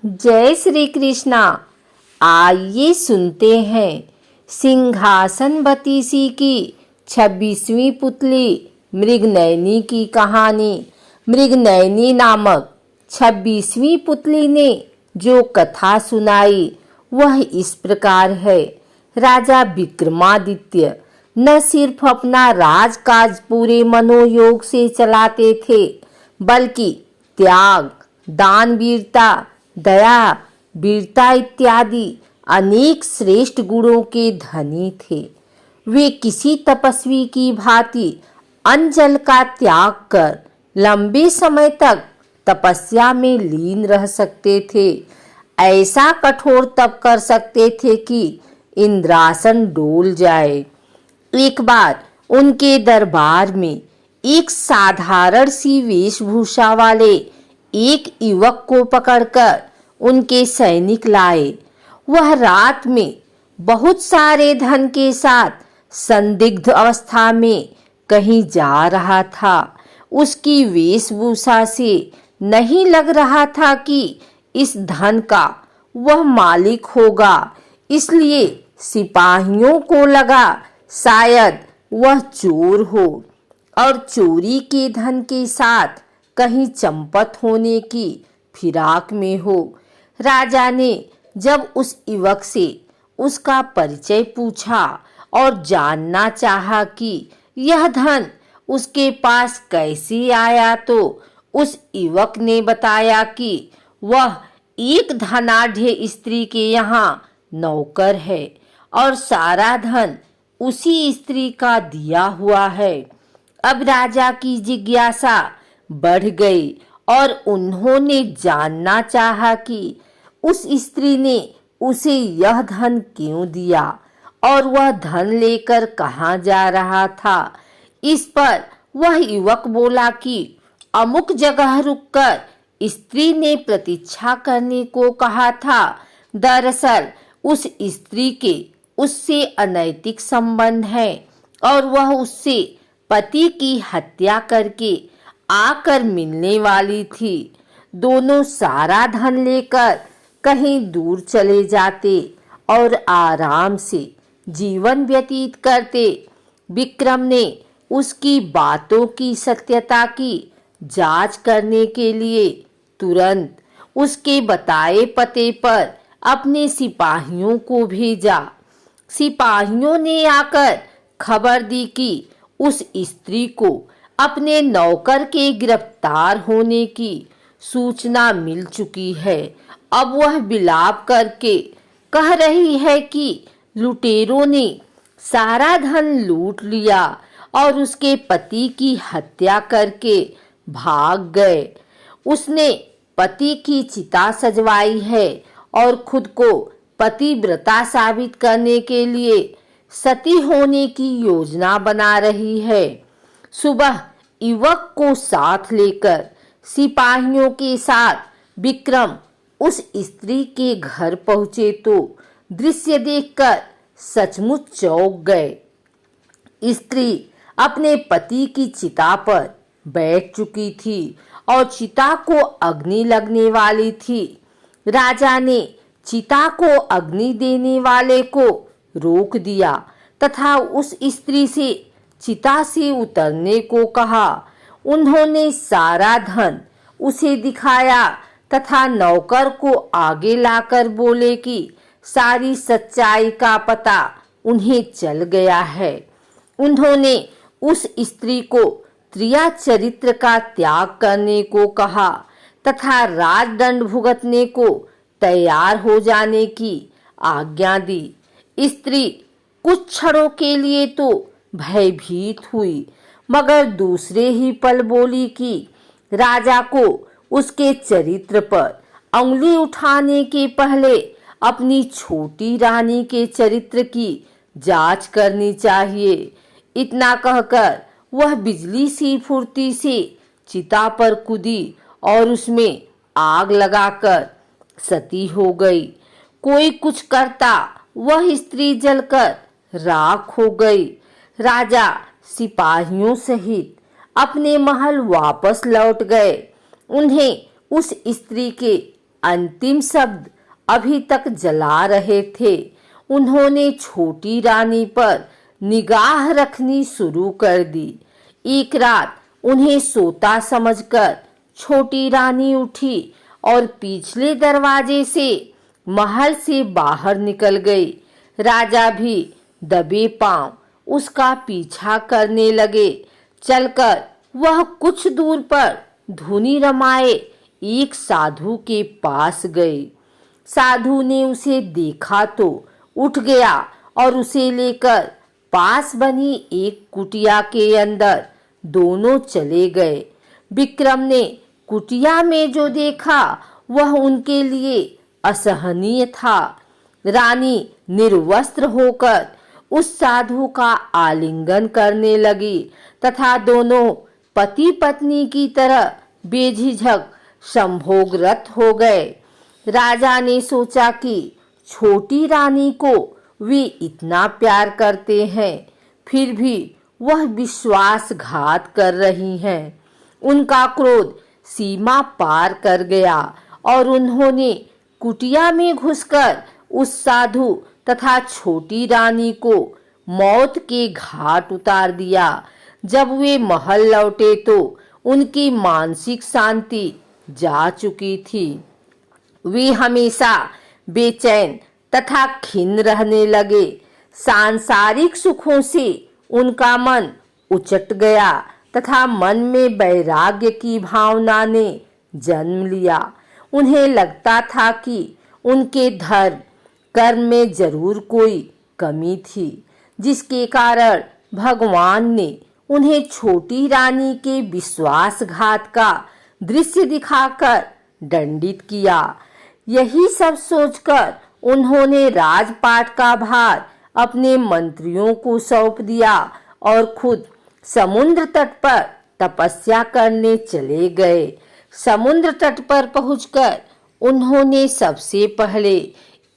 जय श्री कृष्णा। आइए सुनते हैं सिंहासनवती सी की 26वीं पुतली मृगनयनी की कहानी। मृगनयनी नामक 26वीं पुतली ने जो कथा सुनाई वह इस प्रकार है। राजा विक्रमादित्य न सिर्फ अपना राजकाज पूरे मनोयोग से चलाते थे, बल्कि त्याग, दानवीरता, दया, वीरता इत्यादि अनेक श्रेष्ठ गुणों के धनी थे। वे किसी तपस्वी की भांति अन्न जल का त्याग कर लंबे समय तक तपस्या में लीन रह सकते थे। ऐसा कठोर तप कर सकते थे कि इंद्रासन डोल जाए। एक बार उनके दरबार में एक साधारण सी वेशभूषा वाले एक युवक को पकड़कर उनके सैनिक लाए। वह रात में बहुत सारे धन के साथ संदिग्ध अवस्था में कहीं जा रहा था। उसकी वेशभूषा से नहीं लग रहा था कि इस धन का वह मालिक होगा, इसलिए सिपाहियों को लगा शायद वह चोर हो और चोरी के धन के साथ कहीं चंपत होने की फिराक में हो। राजा ने जब उस युवक से उसका परिचय पूछा और जानना चाहा कि यह धन उसके पास कैसे आया, तो उस युवक ने बताया कि वह एक धनाढ्य स्त्री के यहाँ नौकर है और सारा धन उसी स्त्री का दिया हुआ है। अब राजा की जिज्ञासा बढ़ गई और उन्होंने जानना चाहा कि उस स्त्री ने उसे यह धन क्यों दिया और वह धन लेकर कहाँ जा रहा था। इस पर वह युवक बोला कि अमुक जगह रुककर स्त्री ने प्रतीक्षा करने को कहा था। दरअसल उस स्त्री के उससे अनैतिक संबंध है और वह उससे पति की हत्या करके आकर मिलने वाली थी। दोनों सारा धन लेकर कहीं दूर चले जाते और आराम से जीवन व्यतीत करते। विक्रम ने उसकी बातों की सत्यता की जांच करने के लिए तुरंत उसके बताए पते पर अपने सिपाहियों को भेजा। सिपाहियों ने आकर खबर दी कि उस स्त्री को अपने नौकर के गिरफ्तार होने की सूचना मिल चुकी है। अब वह विलाप करके कह रही है कि लुटेरों ने सारा धन लूट लिया और उसके पति की हत्या करके भाग गए। उसने पति की चिता सजवाई है और खुद को पतिव्रता साबित करने के लिए सती होने की योजना बना रही है। सुबह युवक को साथ लेकर सिपाहियों के साथ विक्रम उस स्त्री के घर पहुंचे तो दृश्य देखकर सचमुच चौंक गए। स्त्री अपने पति की चिता पर बैठ चुकी थी और चिता को अग्नि लगने वाली थी। राजा ने चिता को अग्नि देने वाले को रोक दिया तथा उस स्त्री से चिता से उतरने को कहा। उन्होंने सारा धन उसे दिखाया तथा नौकर को आगे लाकर बोले कि सारी सच्चाई का पता उन्हें चल गया है। उन्होंने उस स्त्री को त्रिया चरित्र का त्याग करने को कहा तथा राजदंड भुगतने को तैयार हो जाने की आज्ञा दी। स्त्री कुछ क्षणों के लिए तो भयभीत हुई, मगर दूसरे ही पल बोली कि राजा को उसके चरित्र पर उंगली उठाने के पहले अपनी छोटी रानी के चरित्र की जांच करनी चाहिए। इतना कहकर वह बिजली सी फुर्ती से चिता पर कूदी और उसमें आग लगाकर सती हो गई। कोई कुछ करता वह स्त्री जलकर राख हो गई। राजा सिपाहियों सहित अपने महल वापस लौट गए। उन्हें उस स्त्री के अंतिम शब्द अभी तक जला रहे थे, उन्होंने छोटी रानी पर निगाह रखनी शुरू कर दी। एक रात उन्हें सोता समझकर छोटी रानी उठी और पिछले दरवाजे से महल से बाहर निकल गई। राजा भी दबे पांव उसका पीछा करने लगे। चलकर वह कुछ दूर पर धुनी रमाए एक साधु के पास गए। साधु ने उसे देखा तो उठ गया और उसे लेकर पास बनी एक कुटिया के अंदर दोनों चले गए। विक्रम ने कुटिया में जो देखा वह उनके लिए असहनीय था। रानी निर्वस्त्र होकर उस साधु का आलिंगन करने लगी तथा दोनों पति पत्नी की तरह बेझिझक संभोगरत हो गए। राजा ने सोचा कि छोटी रानी को वे इतना प्यार करते हैं, फिर भी वह विश्वासघात कर रही हैं। उनका क्रोध सीमा पार कर गया और उन्होंने कुटिया में घुसकर उस साधु तथा छोटी रानी को मौत के घाट उतार दिया। जब वे महल लौटे तो उनकी मानसिक शांति जा चुकी थी। वे हमेशा बेचैन तथा खिन्न रहने लगे। सांसारिक सुखों से उनका मन उचट गया तथा मन में वैराग्य की भावना ने जन्म लिया। उन्हें लगता था कि उनके धर्म कर्म में जरूर कोई कमी थी, जिसके कारण भगवान ने उन्हें छोटी रानी के विश्वासघात का दृश्य दिखाकर दंडित किया। यही सब सोचकर उन्होंने राजपाट का भार अपने मंत्रियों को सौंप दिया और खुद समुद्र तट पर तपस्या करने चले गए। समुद्र तट पर पहुंचकर उन्होंने सबसे पहले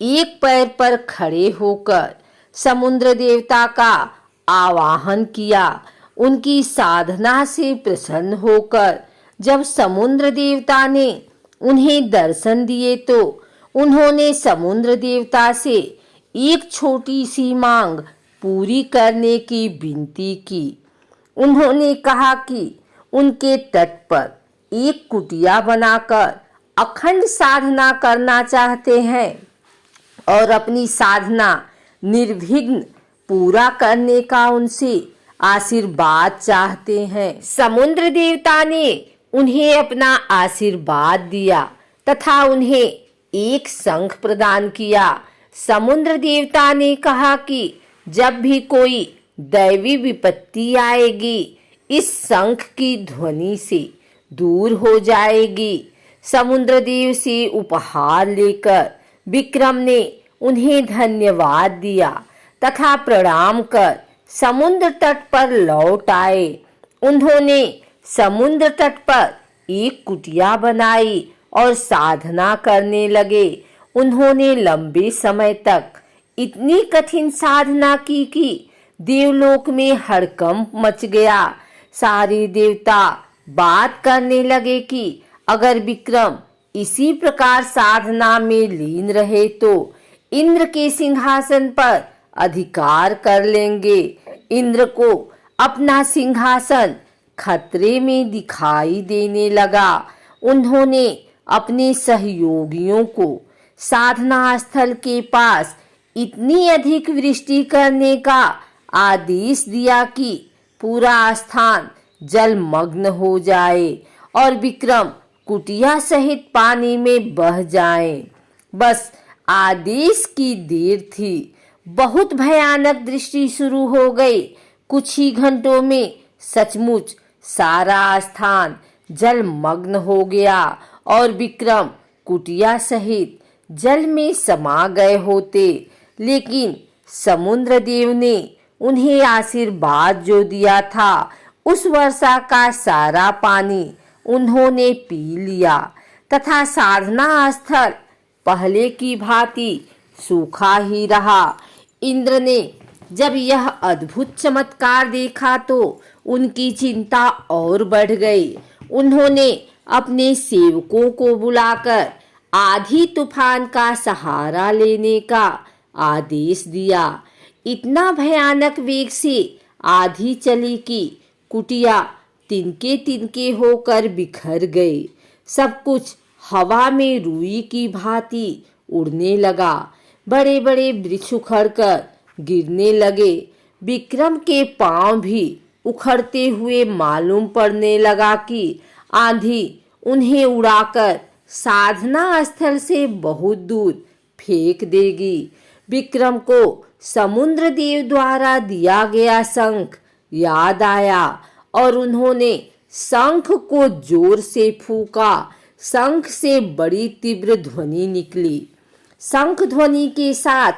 एक पैर पर खड़े होकर समुद्र देवता का आवाहन किया। उनकी साधना से प्रसन्न होकर जब समुद्र देवता ने उन्हें दर्शन दिए तो उन्होंने समुद्र देवता से एक छोटी सी मांग पूरी करने की विनती की। उन्होंने कहा कि उनके तट पर एक कुटिया बनाकर अखंड साधना करना चाहते हैं और अपनी साधना निर्विघ्न पूरा करने का उनसे आशीर्वाद चाहते हैं। समुद्र देवता ने उन्हें अपना आशीर्वाद दिया तथा उन्हें एक शंख प्रदान किया। समुद्र देवता ने कहा कि जब भी कोई दैवी विपत्ति आएगी इस शंख की ध्वनि से दूर हो जाएगी। समुद्र देव से उपहार लेकर विक्रम ने उन्हें धन्यवाद दिया तथा प्रणाम कर समुद्र तट पर लौट आए। उन्होंने समुद्र तट पर एक कुटिया बनाई और साधना करने लगे। उन्होंने लंबे समय तक इतनी कठिन साधना की कि देवलोक में हड़कंप मच गया। सारे देवता बात करने लगे कि अगर विक्रम इसी प्रकार साधना में लीन रहे तो इंद्र के सिंहासन पर अधिकार कर लेंगे। इंद्र को अपना सिंहासन खतरे में दिखाई देने लगा। उन्होंने अपने सहयोगियों को साधना स्थल के पास इतनी अधिक वृष्टि करने का आदेश दिया कि पूरा स्थान जलमग्न हो जाए और विक्रम कुटिया सहित पानी में बह जाएं। बस आदेश की देर थी। बहुत भयानक दृष्टि शुरू हो गई। कुछ ही घंटों में सचमुच सारा स्थान जलमग्न हो गया और विक्रम कुटिया सहित जल में समा गए होते। लेकिन समुद्र देव ने उन्हें आशीर्वाद जो दिया था उस वर्षा का सारा पानी उन्होंने पी लिया तथा साधना स्थल पहले की भांति सूखा ही रहा। इंद्र ने जब यह अद्भुत चमत्कार देखा तो उनकी चिंता और बढ़ गई। उन्होंने अपने सेवकों को बुलाकर आधी तूफान का सहारा लेने का आदेश दिया। इतना भयानक वेग से आधी चली कि कुटिया तिनके तिनके होकर बिखर गए। सब कुछ हवा में रुई की भांति उड़ने लगा। बड़े बड़े वृक्ष उखड़कर गिरने लगे। विक्रम के पांव भी उखड़ते हुए मालूम पड़ने लगा कि आंधी उन्हें उड़ाकर साधना स्थल से बहुत दूर फेंक देगी। विक्रम को समुद्र देव द्वारा दिया गया शंख याद आया और उन्होंने शंख को जोर से फूंका। शंख से बड़ी तीव्र ध्वनि निकली। शंख ध्वनि के साथ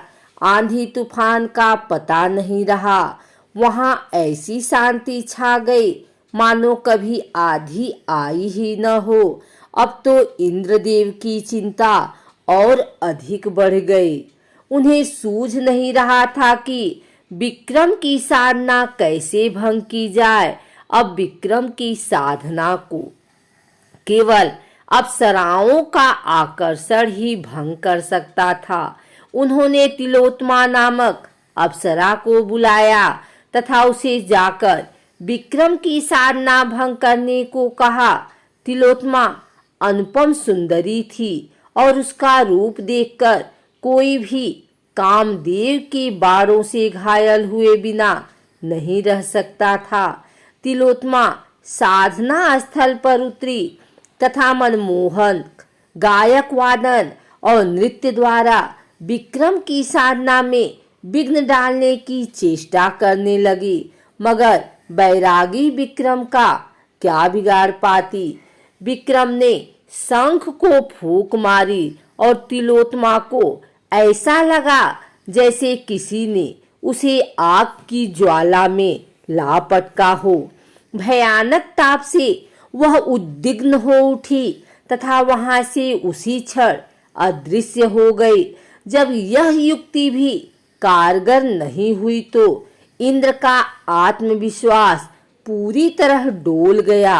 आंधी तूफान का पता नहीं रहा। वहां ऐसी शांति छा गई मानो कभी आंधी आई ही न हो। अब तो इंद्रदेव की चिंता और अधिक बढ़ गई। उन्हें सूझ नहीं रहा था कि विक्रम की साधना कैसे भंग की जाए। अब विक्रम की साधना को केवल अप्सराओं का आकर्षण ही भंग कर सकता था। उन्होंने तिलोत्तमा नामक अप्सरा को बुलाया तथा उसे जाकर विक्रम की साधना भंग करने को कहा। तिलोत्तमा अनुपम सुंदरी थी और उसका रूप देखकर कोई भी कामदेव के बाणों से घायल हुए बिना नहीं रह सकता था। तिलोत्तमा साधना स्थल पर उतरी तथा मनमोहक गायक वादन और नृत्य द्वारा विक्रम की साधना में विघ्न डालने की चेष्टा करने लगी। मगर बैरागी विक्रम का क्या बिगाड़ पाती। विक्रम ने शंख को फूंक मारी और तिलोत्तमा को ऐसा लगा जैसे किसी ने उसे आग की ज्वाला में ला पटका हो। भयानक ताप से वह उद्विग्न हो उठी तथा वहां से उसी क्षण अदृश्य हो गई। जब यह युक्ति भी कारगर नहीं हुई तो इंद्र का आत्मविश्वास पूरी तरह डोल गया।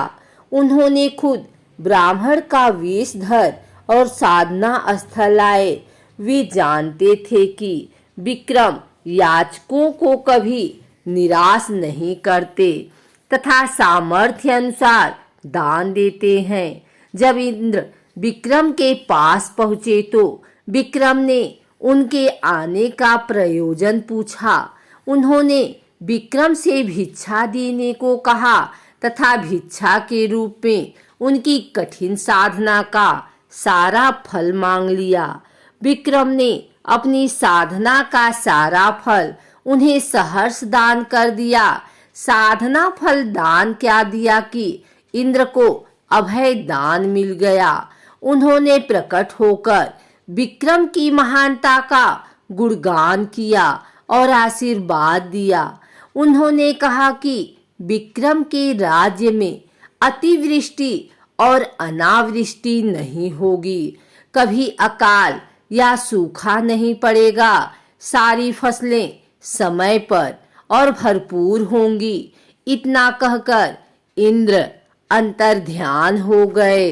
उन्होंने खुद ब्राह्मण का वेश धर और साधना स्थल आए। वे जानते थे कि विक्रम याचकों को कभी निराश नहीं करते तथा सामर्थ्य अनुसार दान देते हैं। जब इंद्र विक्रम के पास पहुंचे तो विक्रम ने उनके आने का प्रयोजन पूछा। उन्होंने विक्रम से भिक्षा देने को कहा तथा भिक्षा के रूप में उनकी कठिन साधना का सारा फल मांग लिया। विक्रम ने अपनी साधना का सारा फल उन्हें सहर्ष दान कर दिया। साधना फल दान क्या दिया कि इंद्र को अभय दान मिल गया। उन्होंने प्रकट होकर विक्रम की महानता का गुणगान किया और आशीर्वाद दिया। उन्होंने कहा कि विक्रम के राज्य में अतिवृष्टि और अनावृष्टि नहीं होगी। कभी अकाल या सूखा नहीं पड़ेगा। सारी फसलें समय पर और भरपूर होंगी। इतना कहकर इंद्र अंतर्ध्यान हो गए।